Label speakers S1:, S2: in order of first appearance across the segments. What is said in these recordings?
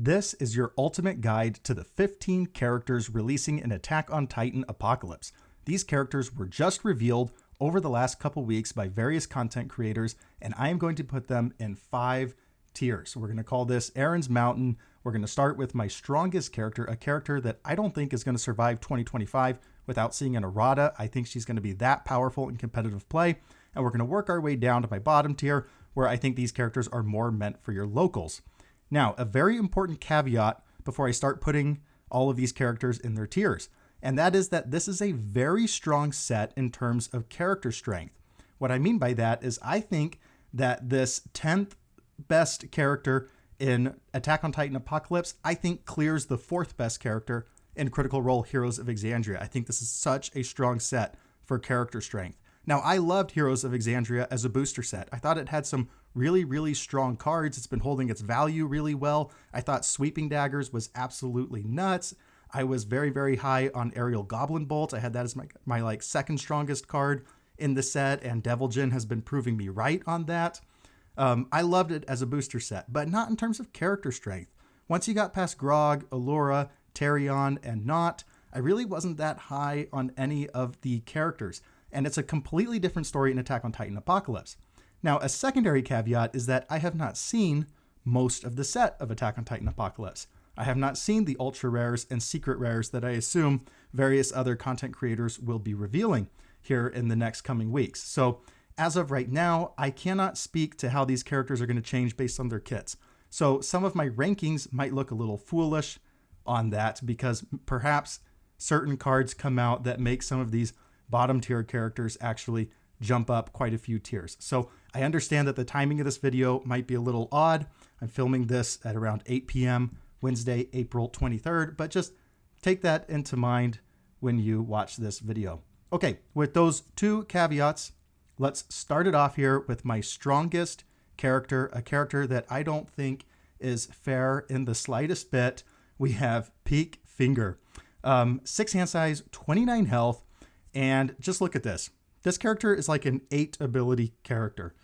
S1: This is your ultimate guide to the 15 characters releasing in Attack on Titan Apocalypse. These characters were just revealed over the last couple weeks by various content creators, and I am going to put them in 5 tiers. We're going to call this Aaron's Mountain. We're going to start with my strongest character, a character that I don't think is going to survive 2025 without seeing an errata. I think she's going to be that powerful in competitive play. And we're going to work our way down to my bottom tier, where I think these characters are more meant for your locals. Now, a very important caveat before I start putting all of these characters in their tiers, and that is that this is a very strong set in terms of character strength. What I mean by that is I think that this 10th best character in Attack on Titan Apocalypse, I think clears the 4th best character in Critical Role Heroes of Exandria. I think this is such a strong set for character strength. Now, I loved Heroes of Exandria as a booster set. I thought it had some really, really strong cards. It's been holding its value really well. I thought Sweeping Daggers was absolutely nuts. I was very, very high on Aerial Goblin Bolt. I had that as my like second strongest card in the set, and Devil Jin has been proving me right on that. I loved it as a booster set, but not in terms of character strength. Once you got past Grog, Allura, Tarion, and Not, I really wasn't that high on any of the characters. And it's a completely different story in Attack on Titan Apocalypse. Now, a secondary caveat is that I have not seen most of the set of Attack on Titan Apocalypse. I have not seen the ultra rares and secret rares that I assume various other content creators will be revealing here in the next coming weeks. So as of right now, I cannot speak to how these characters are going to change based on their kits. So some of my rankings might look a little foolish on that because perhaps certain cards come out that make some of these bottom tier characters actually jump up quite a few tiers. So I understand that the timing of this video might be a little odd. I'm filming this at around 8 p.m. Wednesday, April 23rd, but just take that into mind when you watch this video. Okay, with those 2 caveats, let's start it off here with my strongest character, a character that I don't think is fair in the slightest bit. We have Pieck Finger. 6 hand size, 29 health, and just look at this. This character is like an 8 ability character.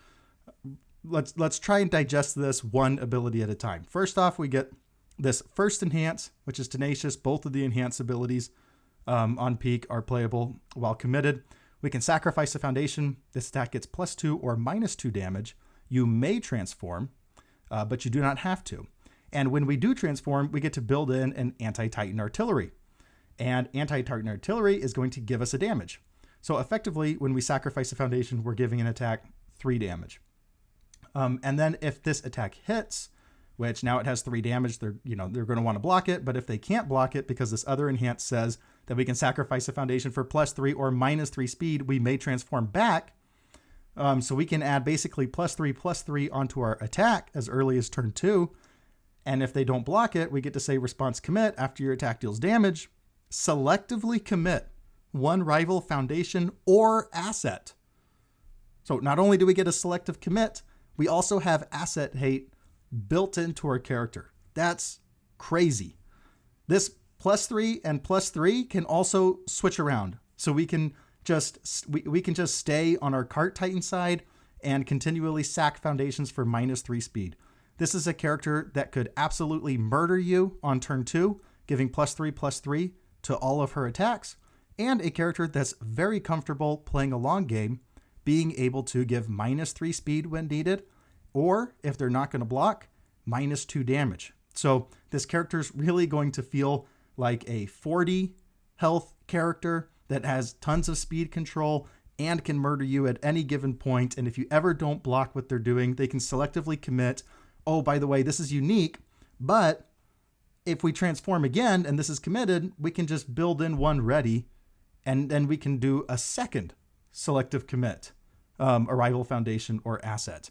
S1: Let's try and digest this one ability at a time. First off, we get this first enhance, which is tenacious. Both of the enhance abilities on Pieck are playable while committed. We can sacrifice a foundation. This attack gets +2 or -2 damage. You may transform, but you do not have to. And when we do transform, we get to build in an anti-Titan artillery. And anti-Titan artillery is going to give us a damage. So effectively, when we sacrifice a foundation, we're giving an attack 3 damage. And then if this attack hits, which now it has 3 damage, they're going to want to block it. But if they can't block it because this other enhance says that we can sacrifice a foundation for +3 or -3 speed, we may transform back. So we can add basically +3/+3 onto our attack as early as turn 2. And if they don't block it, we get to say response commit after your attack deals damage. Selectively commit 1 rival foundation or asset. So not only do we get a selective commit, we also have asset hate built into our character. That's crazy. This +3 and +3 can also switch around. So we can just stay on our cart Titan side and continually sack foundations for -3 speed. This is a character that could absolutely murder you on turn 2, giving +3/+3 to all of her attacks, and a character that's very comfortable playing a long game, being able to give -3 speed when needed, or if they're not going to block, -2 damage. So this character is really going to feel like a 40 health character that has tons of speed control and can murder you at any given point. And if you ever don't block what they're doing, they can selectively commit. Oh, by the way, this is unique, but if we transform again and this is committed, we can just build in 1 ready, and then we can do a second selective commit, a rival foundation or asset.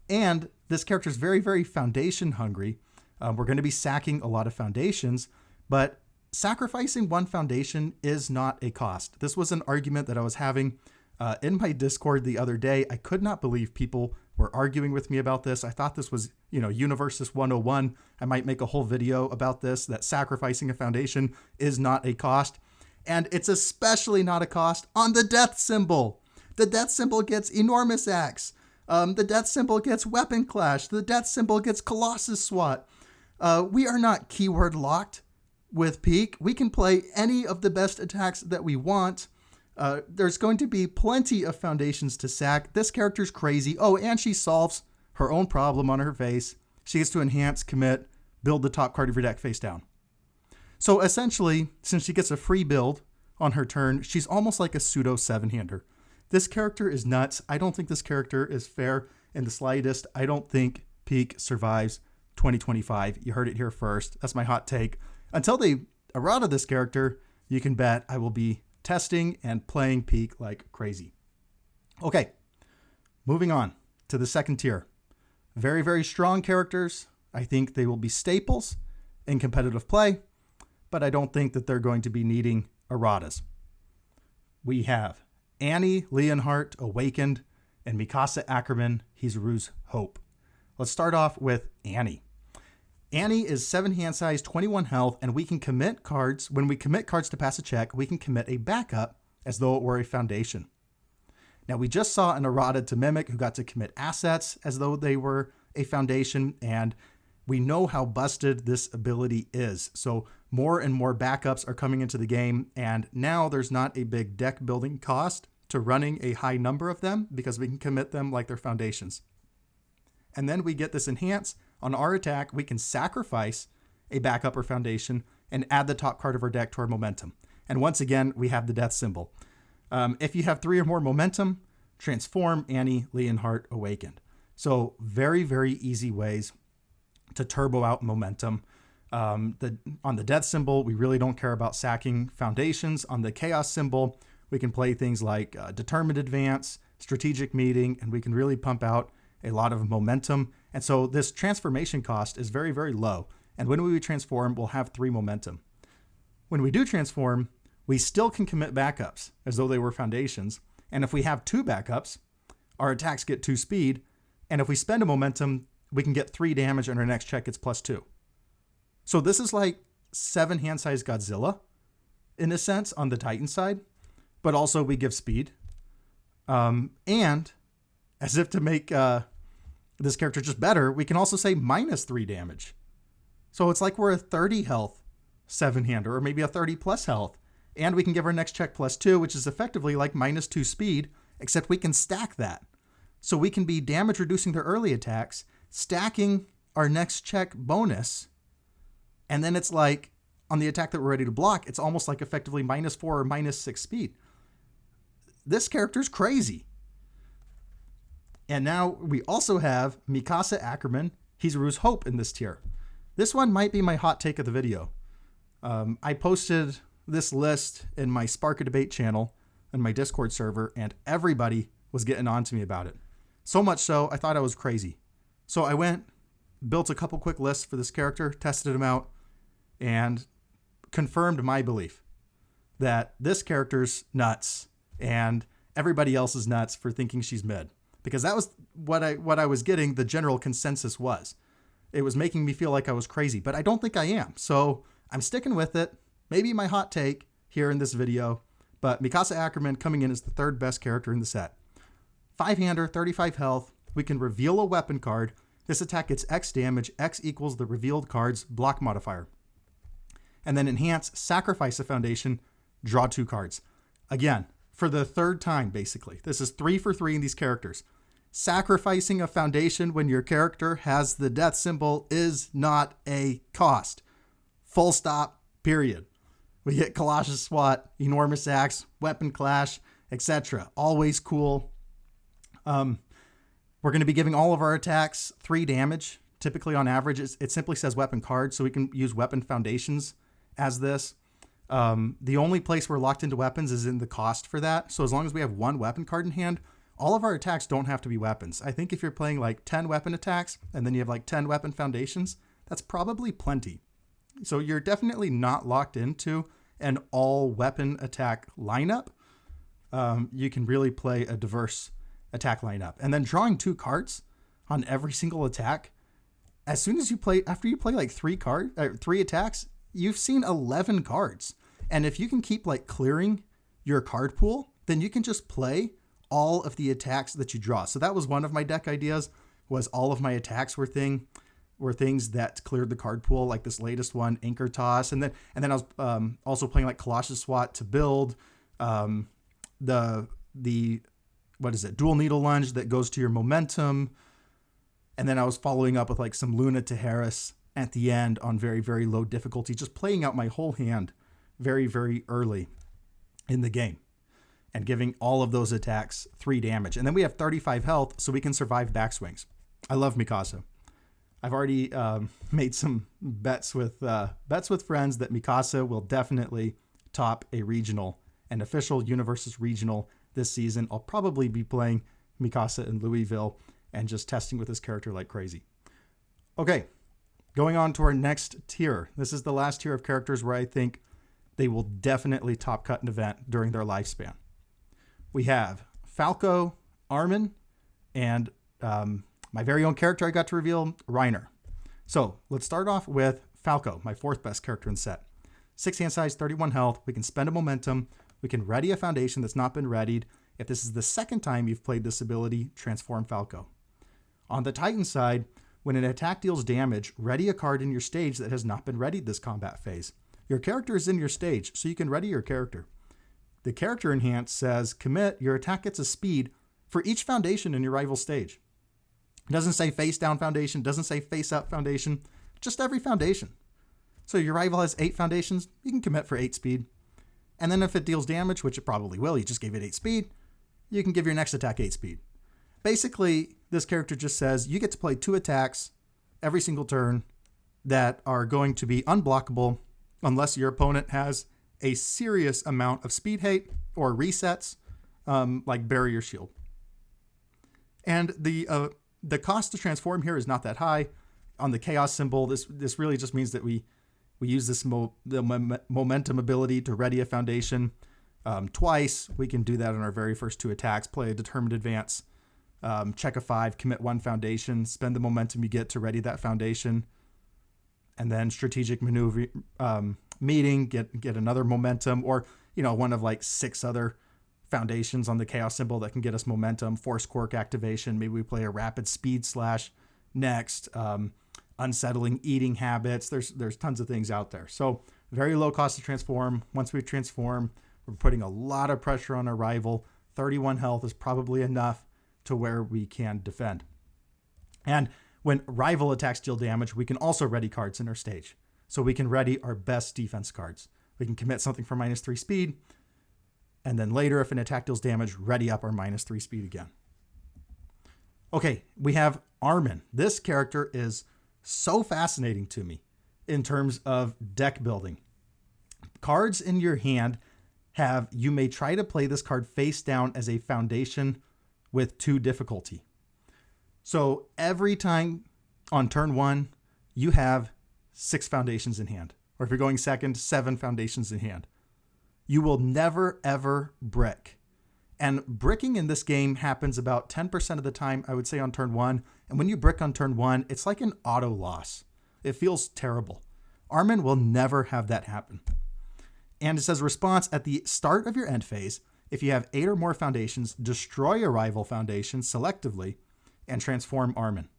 S1: And this character is very, very foundation hungry. We're going to be sacking a lot of foundations, but sacrificing 1 foundation is not a cost. This was an argument that I was having in my Discord the other day. I could not believe people were arguing with me about this. I thought this was, Universus 101. I might make a whole video about this, that sacrificing a foundation is not a cost. And it's especially not a cost on the death symbol. The death symbol gets enormous axe. The death symbol gets weapon clash. The death symbol gets Colossus SWAT. We are not keyword locked with Pieck. We can play any of the best attacks that we want. There's going to be plenty of foundations to sack. This character's crazy. Oh, and she solves her own problem on her face. She gets to enhance, commit, build the top card of your deck face down. So essentially, since she gets a free build on her turn, she's almost like a pseudo 7-hander. This character is nuts. I don't think this character is fair in the slightest. I don't think Pieck survives 2025. You heard it here first. That's my hot take. Until they errata this character, you can bet I will be testing and playing Pieck like crazy. Okay, moving on to the second tier. Very, very strong characters. I think they will be staples in competitive play, but I don't think that they're going to be needing erratas. We have Annie Leonhardt, Awakened, and Mikasa Ackerman, Hizuru's Hope. Let's start off with Annie. Annie is 7 hand size, 21 health, and we can commit cards. When we commit cards to pass a check, we can commit a backup as though it were a foundation. Now, we just saw an errata to Mimic who got to commit assets as though they were a foundation, and we know how busted this ability is. So more and more backups are coming into the game, and now there's not a big deck building cost to running a high number of them because we can commit them like they're foundations. And then we get this enhance. On our attack, we can sacrifice a backup or foundation and add the top card of our deck to our momentum. And once again, we have the death symbol. If you have 3 or more momentum, transform Annie Leonhardt Awakened. So very, very easy ways to turbo out momentum. On the death symbol, we really don't care about sacking foundations. On the chaos symbol, we can play things like determined advance, strategic meeting, and we can really pump out a lot of momentum. And so this transformation cost is very, very low. And when we transform, we'll have 3 momentum. When we do transform, we still can commit backups as though they were foundations. And if we have 2 backups, our attacks get 2 speed. And if we spend a momentum, we can get 3 damage and our next check gets +2. So this is like 7 hand size Godzilla in a sense on the Titan side, but also we give speed. And as if to make this character just better, we can also say -3 damage. So it's like we're a 30 health 7-hander or maybe a 30 plus health. And we can give our next check +2, which is effectively like -2 speed, except we can stack that. So we can be damage reducing their early attacks, stacking our next check bonus. And then it's like on the attack that we're ready to block, it's almost like effectively -4 or -6 speed. This character's crazy. And now we also have Mikasa Ackerman, Hizuru's Hope in this tier. This one might be my hot take of the video. I posted this list in my Spark a Debate channel and my Discord server, and everybody was getting on to me about it. So much so, I thought I was crazy. So I went, built a couple quick lists for this character, tested them out, and confirmed my belief that this character's nuts and everybody else is nuts for thinking she's mid. Because that was what I was getting, the general consensus was. It was making me feel like I was crazy, but I don't think I am. So I'm sticking with it. Maybe my hot take here in this video, but Mikasa Ackerman coming in as the 3rd best character in the set. 5-hander, 35 health. We can reveal a weapon card. This attack gets X damage. X equals the revealed card's block modifier. And then enhance, sacrifice a foundation, draw 2 cards. Again, for the 3rd time, basically. This is 3 for 3 in these characters. Sacrificing a foundation when your character has the death symbol is not a cost. Full stop, period. We get Colossus SWAT, Enormous Axe, Weapon Clash, etc. Always cool. We're going to be giving all of our attacks 3 damage. Typically on average, it simply says weapon card, so we can use weapon foundations as this. The only place we're locked into weapons is in the cost for that. So as long as we have 1 weapon card in hand, all of our attacks don't have to be weapons. I think if you're playing like 10 weapon attacks and then you have like 10 weapon foundations, that's probably plenty. So you're definitely not locked into an all weapon attack lineup. You can really play a diverse attack lineup. And then drawing 2 cards on every single attack. As soon as you play, after you play like 3 attacks, you've seen 11 cards. And if you can keep like clearing your card pool, then you can just play all of the attacks that you draw. So that was one of my deck ideas, was all of my attacks were thing. were things that cleared the card pool, like this latest one, Anchor Toss. And then I was also playing like Colossus Swat to build the what is it, Dual Needle Lunge that goes to your momentum. And then I was following up with like some Luna to Harris at the end on very, very low difficulty, just playing out my whole hand very, very early in the game and giving all of those attacks 3 damage. And then we have 35 health, so we can survive backswings. I love Mikasa. I've already made some bets with friends that Mikasa will definitely top a regional, an official Universus regional this season. I'll probably be playing Mikasa in Louisville and just testing with this character like crazy. Okay, going on to our next tier. This is the last tier of characters where I think they will definitely top cut an event during their lifespan. We have Falco, Armin, and my very own character I got to reveal, Reiner. So let's start off with Falco, my 4th best character in set. 6 hand size, 31 health. We can spend a momentum. We can ready a foundation that's not been readied. If this is the second time you've played this ability, transform Falco. On the Titan side, when an attack deals damage, ready a card in your stage that has not been readied this combat phase. Your character is in your stage, so you can ready your character. The character enhance says, commit, your attack gets a speed for each foundation in your rival stage. It doesn't say face down foundation, doesn't say face up foundation, just every foundation. So your rival has 8 foundations, you can commit for 8 speed. And then if it deals damage, which it probably will, you just gave it 8 speed, you can give your next attack 8 speed. Basically, this character just says you get to play 2 attacks every single turn that are going to be unblockable unless your opponent has a serious amount of speed hate or resets, like Barrier Shield. And the cost to transform here is not that high. On the Chaos symbol, this really just means that we use this momentum ability to ready a foundation twice. We can do that on our very first 2 attacks, play a Determined Advance, check a 5, commit 1 foundation, spend the momentum you get to ready that foundation, and then strategic maneuver meeting, get another momentum, or one of like 6 other foundations on the Chaos symbol that can get us momentum. Force Quirk activation, maybe we play a Rapid Speed Slash next, unsettling eating habits. There's tons of things out there. So very low cost to transform. Once we transform, we're putting a lot of pressure on our rival. 31 health is probably enough to where we can defend. And when rival attacks deal damage, we can also ready cards in our stage. So we can ready our best defense cards. We can commit something for -3 speed, and then later, if an attack deals damage, ready up our -3 speed again. Okay, we have Armin. This character is so fascinating to me in terms of deck building. Cards in your hand you may try to play this card face down as a foundation with 2 difficulty. So every time on turn 1, you have 6 foundations in hand. Or if you're going second, 7 foundations in hand. You will never, ever brick. And bricking in this game happens about 10% of the time, I would say, on turn 1. And when you brick on turn 1, it's like an auto loss. It feels terrible. Armin will never have that happen. And it says response at the start of your end phase. If you have 8 or more foundations, destroy a rival foundation selectively and transform Armin.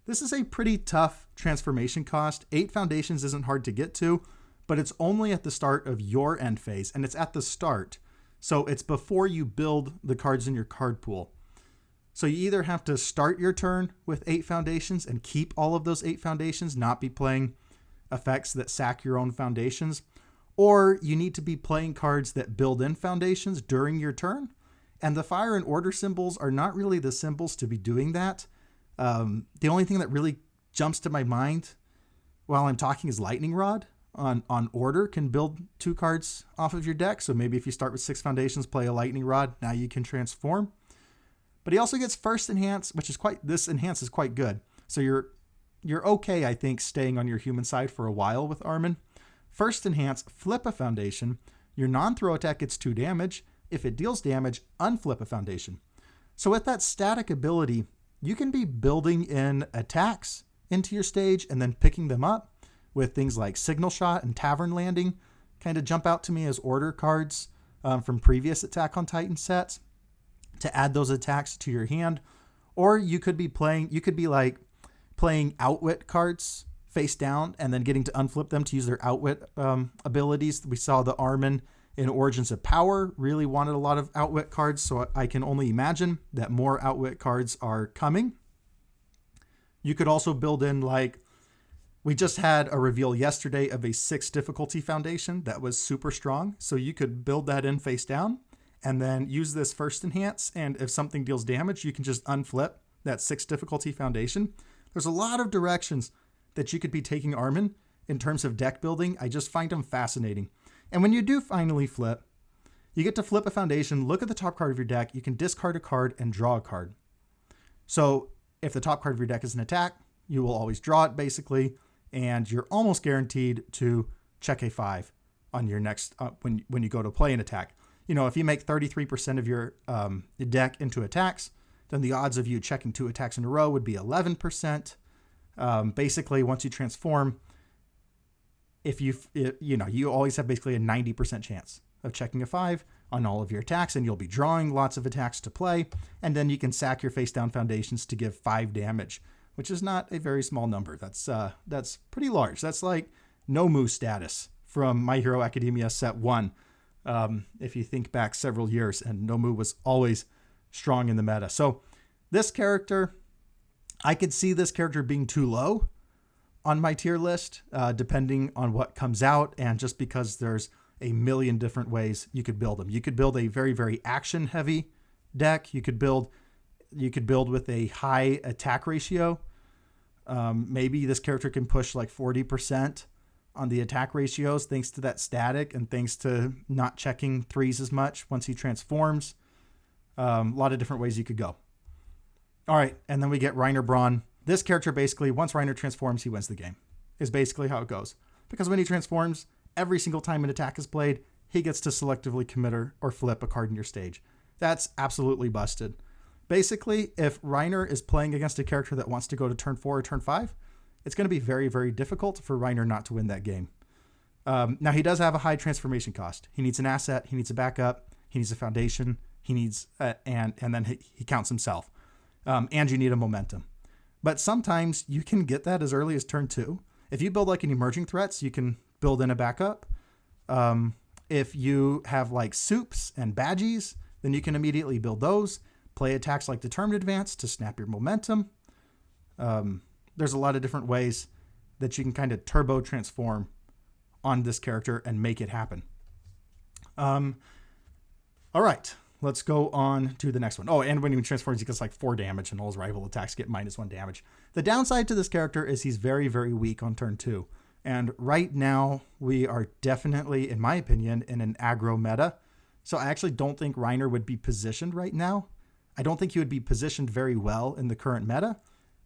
S1: This is a pretty tough transformation cost. 8 foundations isn't hard to get to, but it's only at the start of your end phase, and it's at the start. So it's before you build the cards in your card pool. So you either have to start your turn with 8 foundations and keep all of those 8 foundations, not be playing effects that sack your own foundations, or you need to be playing cards that build in foundations during your turn. And the fire and order symbols are not really the symbols to be doing that. The only thing that really jumps to my mind while I'm talking is Lightning Rod on order can build 2 cards off of your deck. So maybe if you start with 6 foundations, play a Lightning Rod, now you can transform. But he also gets first enhance, this enhance is quite good. So you're okay, I think, staying on your human side for a while with Armin. First enhance, flip a foundation. Your non-throw attack gets 2 damage. If it deals damage, unflip a foundation. So with that static ability, you can be building in attacks into your stage and then picking them up with things like Signal Shot and Tavern Landing. Kind of jump out to me as order cards from previous Attack on Titan sets to add those attacks to your hand. Or you could be like playing outwit cards face down and then getting to unflip them to use their outwit abilities. We saw the Armin in Origins of Power really wanted a lot of outwit cards, so I can only imagine that more outwit cards are coming. You could also build in, like, we just had a reveal yesterday of a 6 difficulty foundation that was super strong, so you could build that in face down and then use this first enhance, and if something deals damage, you can just unflip that 6 difficulty foundation. There's a lot of directions that you could be taking Armin in terms of deck building. I just find them fascinating. And when you do finally flip, you get to flip a foundation, look at the top card of your deck, you can discard a card and draw a card. So if the top card of your deck is an attack, you will always draw it basically, and you're almost guaranteed to check a 5 on your next, when you go to play an attack. You know, if you make 33% of your deck into attacks, then the odds of you checking 2 attacks in a row would be 11%. Basically, once you transform, you always have basically a 90% chance of checking a 5 on all of your attacks, and you'll be drawing lots of attacks to play, and then you can sack your face down foundations to give 5 damage, which is not a very small number. That's pretty large. That's like Nomu status from My Hero Academia set 1. If you think back several years, and Nomu was always strong in the meta. So this character, I could see this character being too low on my tier list, depending on what comes out, and just because there's a million different ways you could build them. You could build a very, very action heavy deck. You could build with a high attack ratio. Maybe this character can push like 40% on the attack ratios thanks to that static and thanks to not checking 3s as much once he transforms. A lot of different ways you could go. All right, and then we get Reiner Braun. This character basically, once Reiner transforms, he wins the game, is basically how it goes. Because when he transforms, every single time an attack is played, he gets to selectively commit or flip a card in your stage. That's absolutely busted. Basically, if Reiner is playing against a character that wants to go to turn 4 or turn 5, it's going to be very, very difficult for Reiner not to win that game. Now, he does have a high transformation cost. He needs an asset, he needs a backup, he needs a foundation, he needs, and then he counts himself. And you need a momentum. But sometimes you can get that as early as turn 2. If you build like an emerging threats, you can build in a backup. If you have like soups and badgies, then you can immediately build those. Play attacks like Determined Advance to snap your momentum. There's a lot of different ways that you can kind of turbo transform on this character and make it happen. All right. Let's go on to the next one. Oh, and when he transforms, he gets like 4 damage, and all his rival attacks get -1 damage. The downside to this character is he's very, very weak on turn 2. And right now, we are definitely, in my opinion, in an aggro meta. So I actually don't think Reiner would be positioned right now. I don't think he would be positioned very well in the current meta.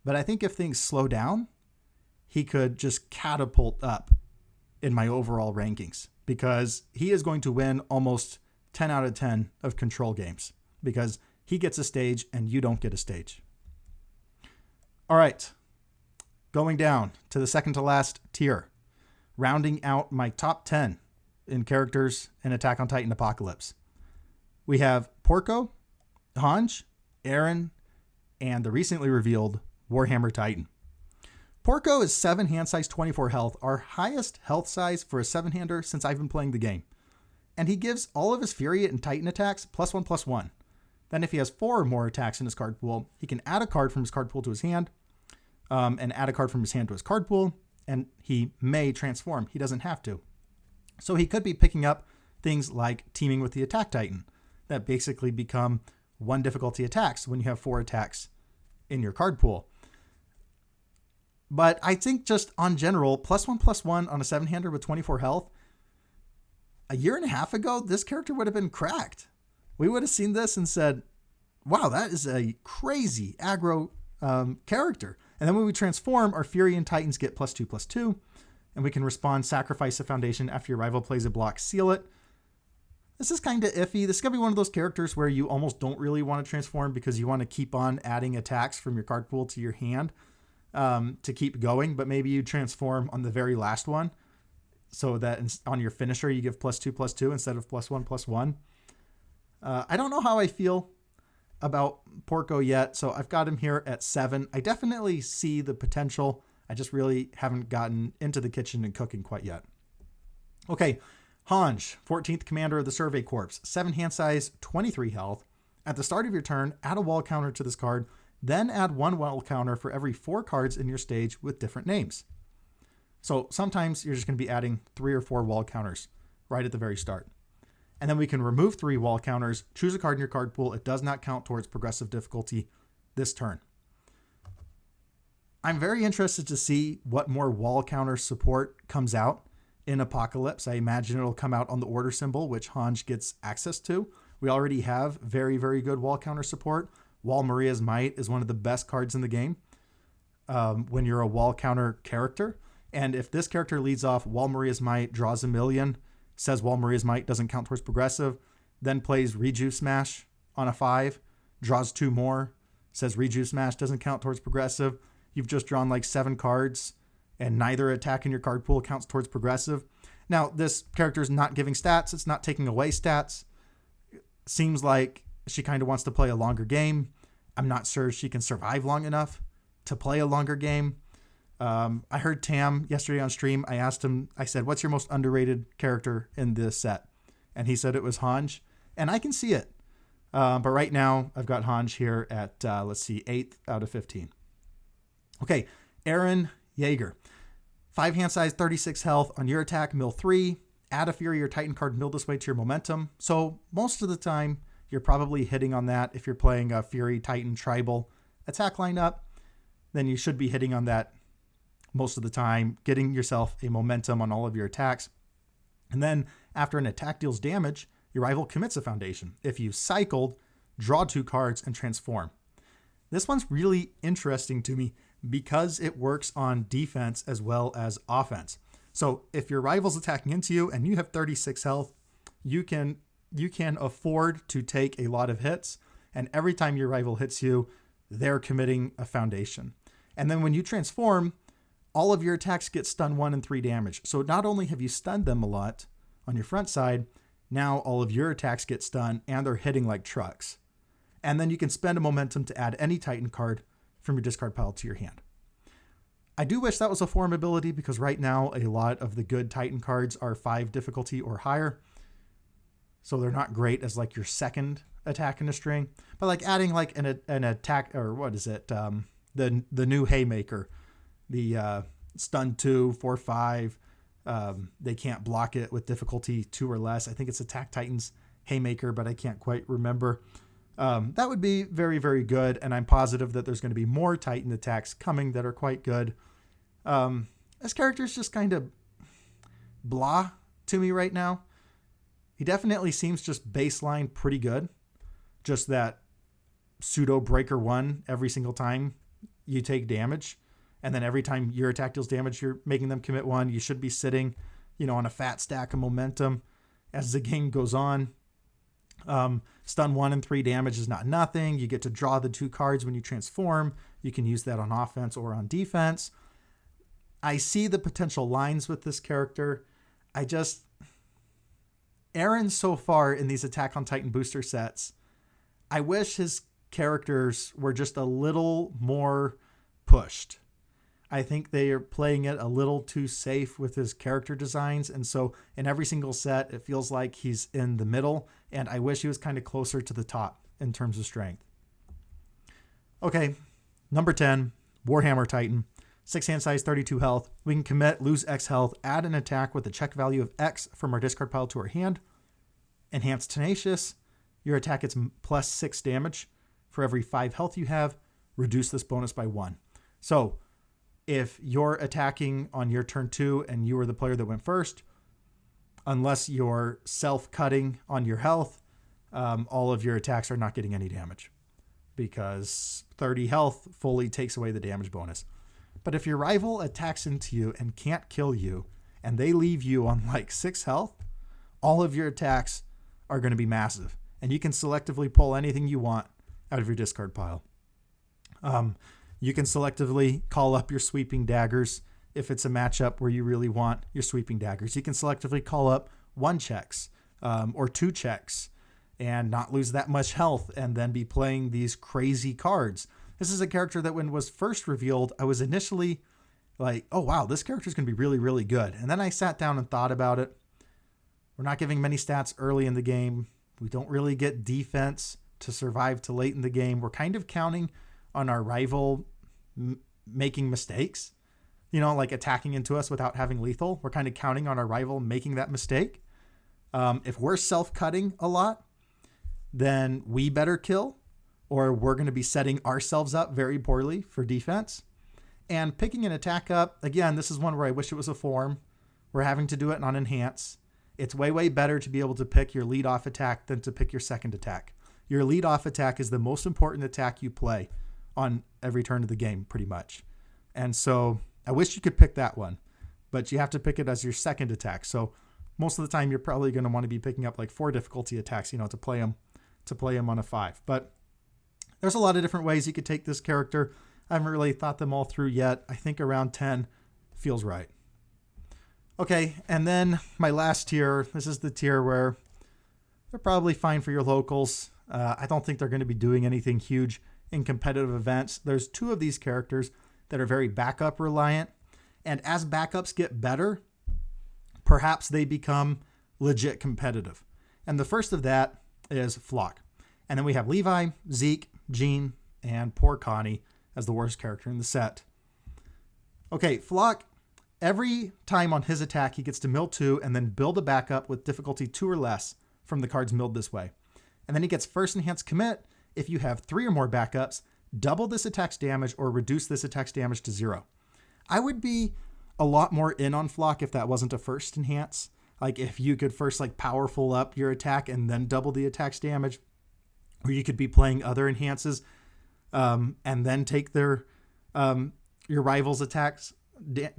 S1: But I think if things slow down, he could just catapult up in my overall rankings. Because he is going to win almost 10 out of 10 of control games because he gets a stage and you don't get a stage. All right, going down to the second to last tier, rounding out my top 10 in characters in Attack on Titan Apocalypse. We have Porco, Hanj, Eren, and the recently revealed Warhammer Titan. Porco is 7 hand size, 24 health, our highest health size for a 7-hander since I've been playing the game. And he gives all of his Fury and Titan attacks +1/+1. Then if he has 4 or more attacks in his card pool, he can add a card from his card pool to his hand, and add a card from his hand to his card pool, and he may transform. He doesn't have to. So he could be picking up things like teaming with the Attack Titan that basically become 1 difficulty attacks when you have 4 attacks in your card pool. But I think just on general, +1/+1 on a 7-hander with 24 health, a year and a half ago, this character would have been cracked. We would have seen this and said, wow, that is a crazy aggro character. And then when we transform, our Fury and Titans get +2/+2, and we can respond, sacrifice a foundation after your rival plays a block, seal it. This is kind of iffy. This is going to be one of those characters where you almost don't really want to transform because you want to keep on adding attacks from your card pool to your hand to keep going, but maybe you transform on the very last one, so that on your finisher, you give +2/+2 instead of +1/+1. I don't know how I feel about Porco yet, so I've got him here at 7. I definitely see the potential. I just really haven't gotten into the kitchen and cooking quite yet. Okay, Hanj, 14th Commander of the Survey Corps, 7 hand size, 23 health. At the start of your turn, add a wall counter to this card, then add 1 wall counter for every 4 cards in your stage with different names. So sometimes you're just going to be adding 3 or 4 wall counters right at the very start. And then we can remove 3 wall counters, choose a card in your card pool. It does not count towards progressive difficulty this turn. I'm very interested to see what more wall counter support comes out in Apocalypse. I imagine it'll come out on the order symbol, which Hanj gets access to. We already have very, very good wall counter support. Wall Maria's Might is one of the best cards in the game when you're a wall counter character. And if this character leads off Wall Maria's Might, draws a million, says Wall Maria's Might doesn't count towards progressive, then plays Rejuve Smash on a 5, draws 2 more, says Rejuve Smash doesn't count towards progressive. You've just drawn like 7 cards and neither attack in your card pool counts towards progressive. Now, this character is not giving stats. It's not taking away stats. Seems like she kind of wants to play a longer game. I'm not sure she can survive long enough to play a longer game. I heard Tam yesterday on stream. I asked him, I said, what's your most underrated character in this set? And he said it was Hanj. And I can see it. But right now, I've got Hanj here at, 8th out of 15. Okay, Aaron Yeager. 5 hand size, 36 health. On your attack, mill 3. Add a Fury or Titan card, mill this way to your momentum. So most of the time, you're probably hitting on that. If you're playing a Fury, Titan, Tribal attack lineup, then you should be hitting on that most of the time, getting yourself a momentum on all of your attacks. And then after an attack deals damage, your rival commits a foundation. If you cycled, draw 2 cards and transform. This one's really interesting to me because it works on defense as well as offense. So if your rival's attacking into you and you have 36 health, you can afford to take a lot of hits. And every time your rival hits you, they're committing a foundation. And then when you transform, all of your attacks get stun 1 and 3 damage. So not only have you stunned them a lot on your front side, now all of your attacks get stunned and they're hitting like trucks. And then you can spend a momentum to add any Titan card from your discard pile to your hand. I do wish that was a form ability because right now a lot of the good Titan cards are 5 difficulty or higher. So they're not great as like your second attack in a string, but like adding like an attack, or what is it? The new Haymaker, the stun 2, 4, 5. They can't block it with difficulty 2 or less. I think it's Attack Titan's Haymaker, but I can't quite remember. That would be very, very good. And I'm positive that there's going to be more Titan attacks coming that are quite good. This character is just kind of blah to me right now. He definitely seems just baseline pretty good. Just that pseudo breaker 1 every single time you take damage. And then every time your attack deals damage, you're making them commit 1. You should be sitting, on a fat stack of momentum as the game goes on. Stun 1 and 3 damage is not nothing. You get to draw the 2 cards when you transform. You can use that on offense or on defense. I see the potential lines with this character. Aaron so far in these Attack on Titan booster sets, I wish his characters were just a little more pushed. I think they are playing it a little too safe with his character designs. And so in every single set, it feels like he's in the middle. And I wish he was kind of closer to the top in terms of strength. Okay, number 10, Warhammer Titan. 6 hand size, 32 health. We can commit, lose X health, add an attack with a check value of X from our discard pile to our hand. Enhance Tenacious. Your attack gets plus 6 damage for every 5 health you have. Reduce this bonus by 1. So if you're attacking on your turn 2 and you were the player that went first, unless you're self-cutting on your health, all of your attacks are not getting any damage because 30 health fully takes away the damage bonus. But if your rival attacks into you and can't kill you and they leave you on like 6 health, all of your attacks are going to be massive. And you can selectively pull anything you want out of your discard pile. You can selectively call up your sweeping daggers if it's a matchup where you really want your sweeping daggers. You can selectively call up 1 checks or 2 checks and not lose that much health and then be playing these crazy cards. This is a character that when it was first revealed, I was initially like, oh wow, this character is going to be really, really good. And then I sat down and thought about it. We're not giving many stats early in the game. We don't really get defense to survive to late in the game. We're kind of counting on our rival making mistakes, like attacking into us without having lethal. We're kind of counting on our rival making that mistake. If we're self-cutting a lot, then we better kill, or we're going to be setting ourselves up very poorly for defense. And picking an attack up, again, this is one where I wish it was a form. We're having to do it on enhance. It's way, way better to be able to pick your lead-off attack than to pick your second attack. Your lead-off attack is the most important attack you play on every turn of the game, pretty much. And so I wish you could pick that one, but you have to pick it as your second attack. So most of the time, you're probably going to want to be picking up like 4 difficulty attacks, to play them on a 5. But there's a lot of different ways you could take this character. I haven't really thought them all through yet. I think around 10 feels right. Okay, and then my last tier. This is the tier where they're probably fine for your locals. I don't think they're going to be doing anything huge in competitive events. There's 2 of these characters that are very backup reliant. And as backups get better, perhaps they become legit competitive. And the first of that is Flock. And then we have Levi, Zeke, Jean, and poor Connie as the worst character in the set. Okay, Flock, every time on his attack, he gets to mill 2 and then build a backup with difficulty 2 or less from the cards milled this way. And then he gets first enhanced commit. If you have 3 or more backups, double this attack's damage or reduce this attack's damage to 0. I would be a lot more in on Flock if that wasn't a first enhance. Like if you could first powerful up your attack and then double the attack's damage, or you could be playing other enhances and then take their your rival's attacks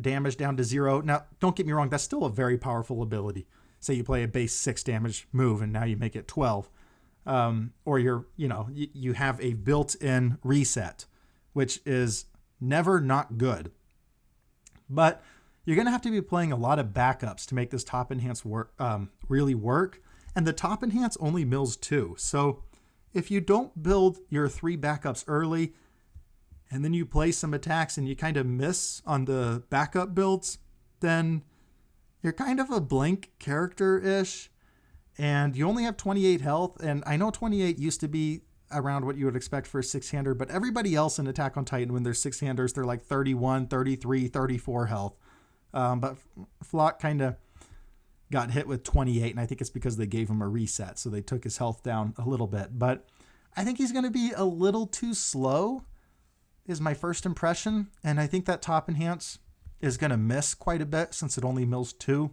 S1: damage down to 0. Now, don't get me wrong, that's still a very powerful ability. Say you play a base 6 damage move and now you make it 12. Or you have a built-in reset, which is never not good. But you're going to have to be playing a lot of backups to make this top enhance really work. And the top enhance only mills 2. So if you don't build your 3 backups early, and then you play some attacks and you kind of miss on the backup builds, then you're kind of a blank character-ish. And you only have 28 health. And I know 28 used to be around what you would expect for a 6-hander, but everybody else in Attack on Titan, when they're 6-handers, they're like 31, 33, 34 health. But Flock kind of got hit with 28, and I think it's because they gave him a reset, so they took his health down a little bit. But I think he's going to be a little too slow, is my first impression. And I think that top enhance is going to miss quite a bit since it only mills 2.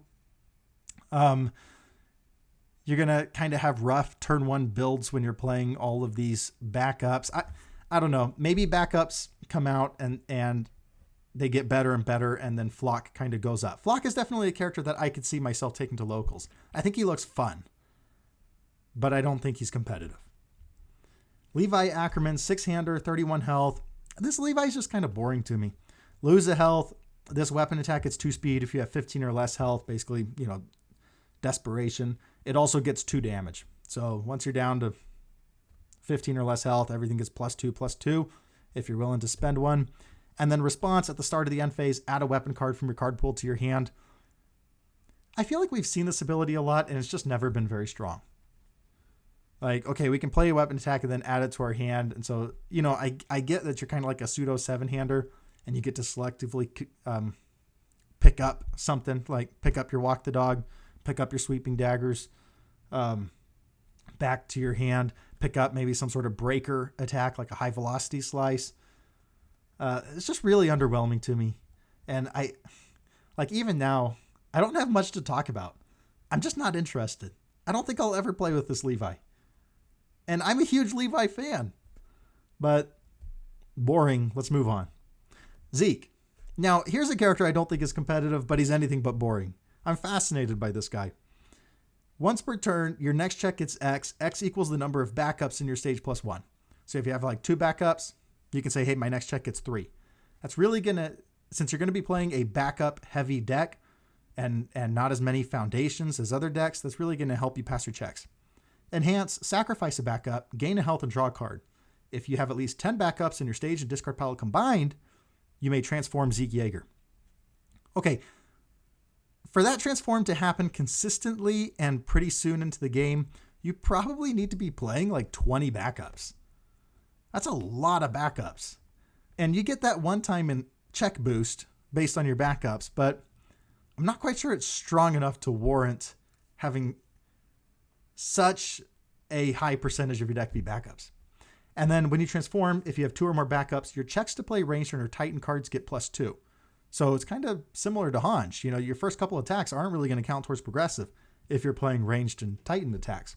S1: You're going to kind of have rough turn 1 builds when you're playing all of these backups. I don't know. Maybe backups come out and they get better and better, and then Flock kind of goes up. Flock is definitely a character that I could see myself taking to locals. I think he looks fun, but I don't think he's competitive. Levi Ackerman, 6-hander, 31 health. This Levi's just kind of boring to me. Lose a health. This weapon attack gets 2 speed if you have 15 or less health. Basically, desperation. It also gets 2 damage. So once you're down to 15 or less health, everything gets +2/+2 if you're willing to spend 1. And then response at the start of the end phase, add a weapon card from your card pool to your hand. I feel like we've seen this ability a lot, and it's just never been very strong. Okay, we can play a weapon attack and then add it to our hand. And so, I get that you're kind of like a pseudo 7-hander, and you get to selectively pick up something, like pick up your walk the dog, pick up your sweeping daggers back to your hand, pick up maybe some sort of breaker attack, like a high velocity slice. It's just really underwhelming to me. And even now, I don't have much to talk about. I'm just not interested. I don't think I'll ever play with this Levi. And I'm a huge Levi fan. But boring. Let's move on. Zeke. Now, here's a character I don't think is competitive, but he's anything but boring. I'm fascinated by this guy. Once per turn, your next check gets X. X equals the number of backups in your stage +1. So if you have 2 backups, you can say, hey, my next check gets 3. That's really going to, since you're going to be playing a backup heavy deck and not as many foundations as other decks, that's really going to help you pass your checks. Enhance, sacrifice a backup, gain a health, and draw a card. If you have at least 10 backups in your stage and discard pile combined, you may transform Zeke Yeager. Okay, for that transform to happen consistently and pretty soon into the game, you probably need to be playing like 20 backups. That's a lot of backups. And you get that one time in check boost based on your backups, but I'm not quite sure it's strong enough to warrant having such a high percentage of your deck be backups. And then when you transform, if you have 2 or more backups, your checks to play ranged or Titan cards get +2. So it's kind of similar to Hanj. You know, your first couple attacks aren't really going to count towards progressive if you're playing ranged and Titan attacks.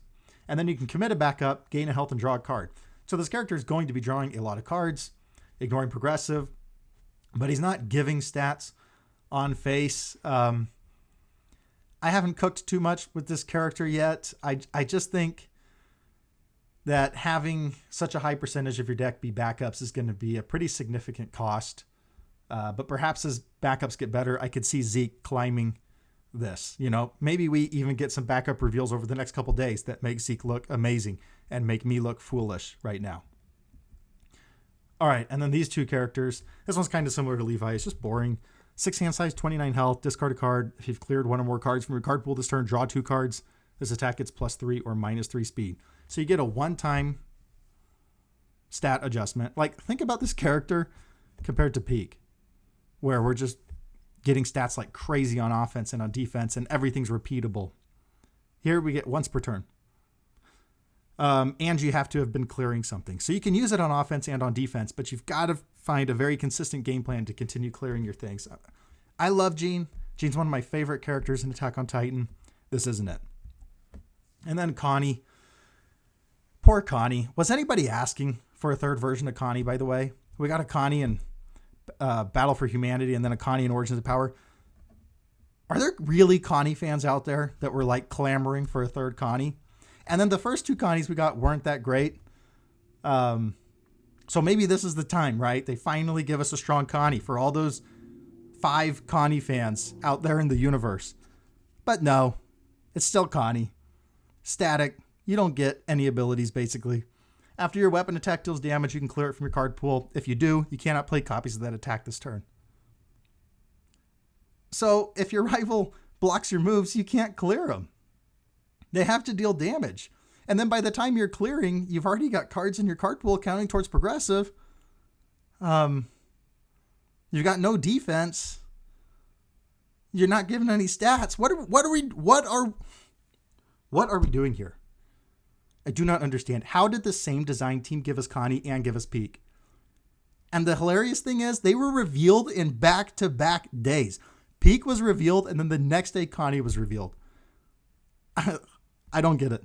S1: And then you can commit a backup, gain a health, and draw a card. So this character is going to be drawing a lot of cards, ignoring progressive, but he's not giving stats on face. I haven't cooked too much with this character yet. I just think that having such a high percentage of your deck be backups is going to be a pretty significant cost. But perhaps as backups get better, I could see Zeke climbing this. You know, maybe we even get some backup reveals over the next couple days that make Zeke look amazing and make me look foolish right now. All right, and then these 2 characters. This one's kind of similar to Levi. It's just boring. 6 hand size, 29 health, discard a card. If you've cleared 1 or more cards from your card pool this turn, draw 2 cards. This attack gets +3 or -3 speed. So you get a one-time stat adjustment. Like, think about this character compared to Pieck, where we're just getting stats like crazy on offense and on defense, and everything's repeatable. Here we get once per turn. And you have to have been clearing something. So you can use it on offense and on defense, but you've got to find a very consistent game plan to continue clearing your things. I love Jean. Jean's one of my favorite characters in Attack on Titan. This isn't it. And then Connie. Poor Connie. Was anybody asking for a third version of Connie, by the way? We got a Connie in Battle for Humanity and then a Connie in Origins of Power. Are there really Connie fans out there that were like clamoring for a third Connie? And then the first 2 Connies we got weren't that great. So maybe this is the time, right? They finally give us a strong Connie for all those 5 Connie fans out there in the universe. But no, it's still Connie. Static. You don't get any abilities, basically. After your weapon attack deals damage, you can clear it from your card pool. If you do, you cannot play copies of that attack this turn. So if your rival blocks your moves, you can't clear them. They have to deal damage. And then by the time you're clearing, you've already got cards in your card pool counting towards progressive. You've got no defense. You're not given any stats. What are we doing here? I do not understand. How did the same design team give us Connie and give us Pieck? And the hilarious thing is they were revealed in back-to-back days. Pieck was revealed and then the next day Connie was revealed. I don't get it.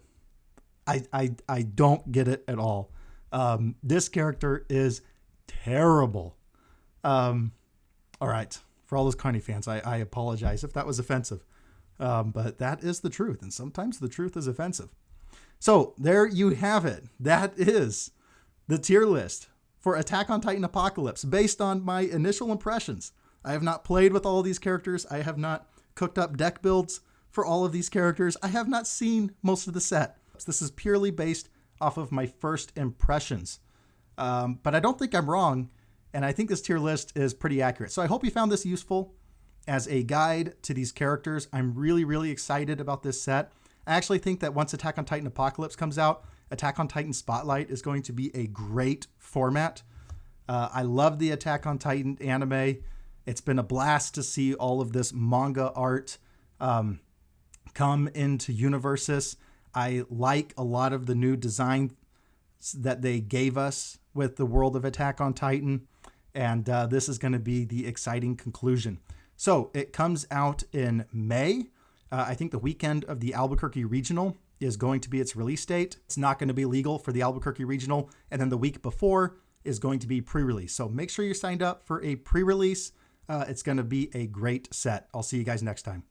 S1: I don't get it at all. This character is terrible. All right. For all those Connie fans, I apologize if that was offensive. But that is the truth. And sometimes the truth is offensive. So there you have it. That is the tier list for Attack on Titan Apocalypse based on my initial impressions. I have not played with all of these characters. I have not cooked up deck builds for all of these characters. I have not seen most of the set. This is purely based off of my first impressions. But I don't think I'm wrong. And I think this tier list is pretty accurate. So I hope you found this useful as a guide to these characters. I'm really, really excited about this set. I actually think that once Attack on Titan Apocalypse comes out, Attack on Titan Spotlight is going to be a great format. I love the Attack on Titan anime. It's been a blast to see all of this manga art come into Universus. I like a lot of the new design that they gave us with the world of Attack on Titan. And this is going to be the exciting conclusion. So it comes out in May. I think the weekend of the Albuquerque Regional is going to be its release date. It's not going to be legal for the Albuquerque Regional. And then the week before is going to be pre-release. So make sure you're signed up for a pre-release. It's going to be a great set. I'll see you guys next time.